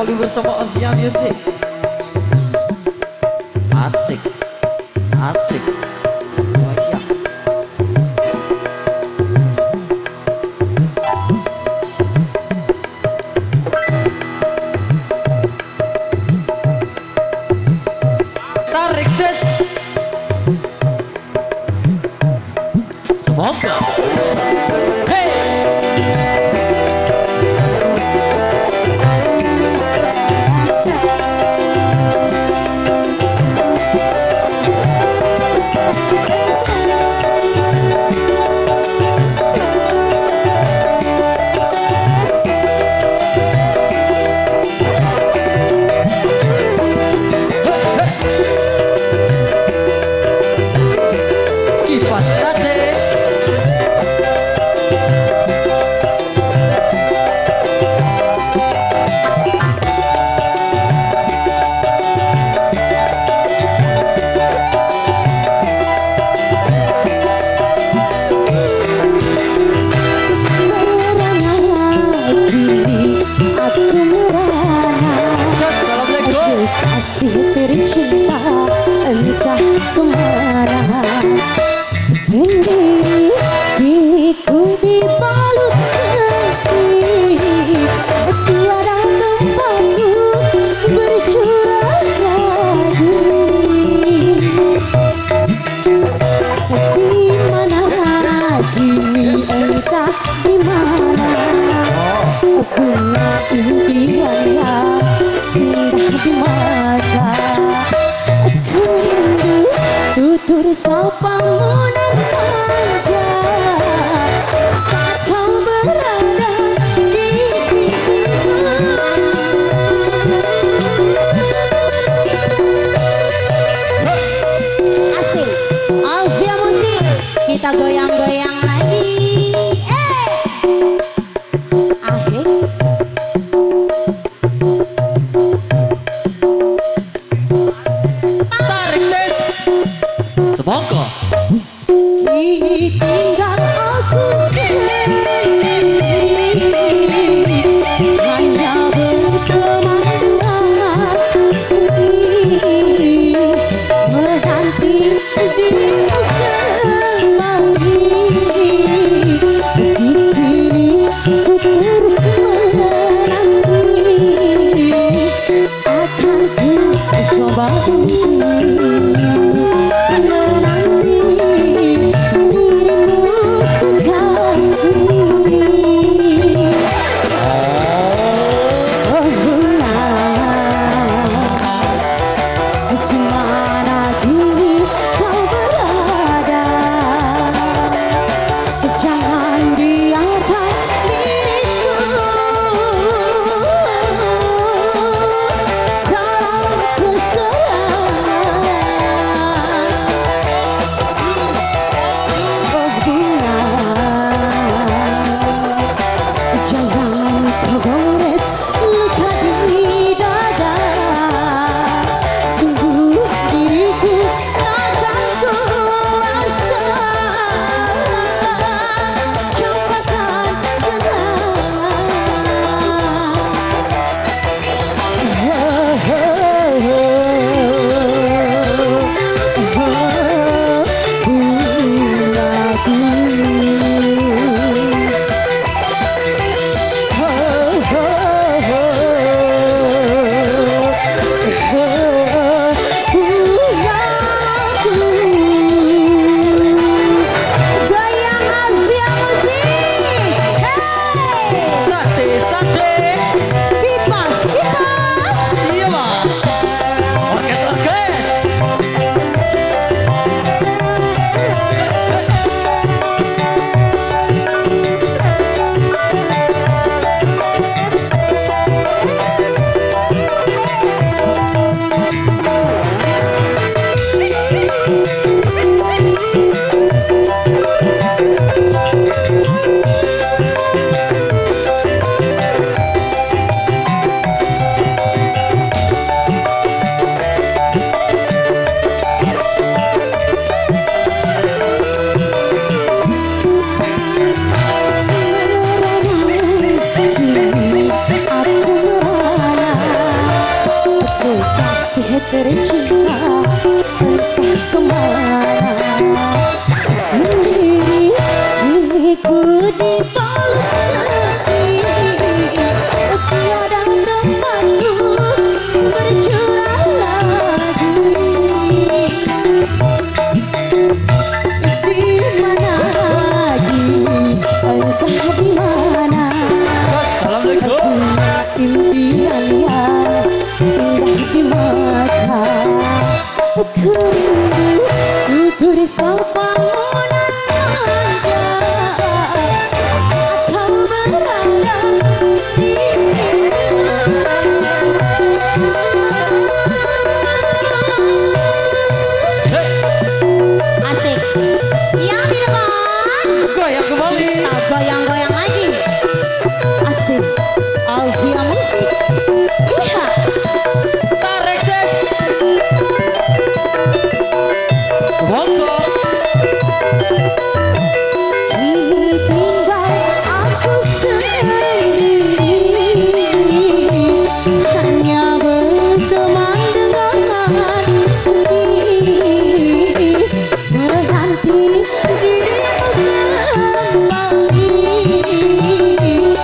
kembali bersama Asia Music. Asik, asik. Oh iya. Tarik ses. Semoga. Kasih tercinta entah kemana, sendiri diriku dibalut sedih, tiada tempatku bercurah lagi. Di mana kini entah di mana bunga impiannya indah di mata. Aku rindu tutur sapamu nan manja saat kau berada di sisiku. Asik, Asia Musik, kita goyang-goyang lagi. Semoga Kini tinggal aku sendiri, hanya berpemandangan sedih, menanti dirimu kembali. Di sini ku terus menanti, akan ku coba sate, sate. kipas, kipas. Iya, Mas. indah di mata. Ku rindu tutur sapa asik. Yang di depan Goyang kembali. goyang-goyang lagi. Asik. Auzia musik. Iya. Tarik ses. Semangka. Kini tinggal aku sendiri, hanya berteman dengan sepi. Menanti dirimu kembali,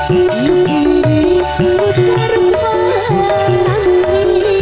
di sini ku terus menanti.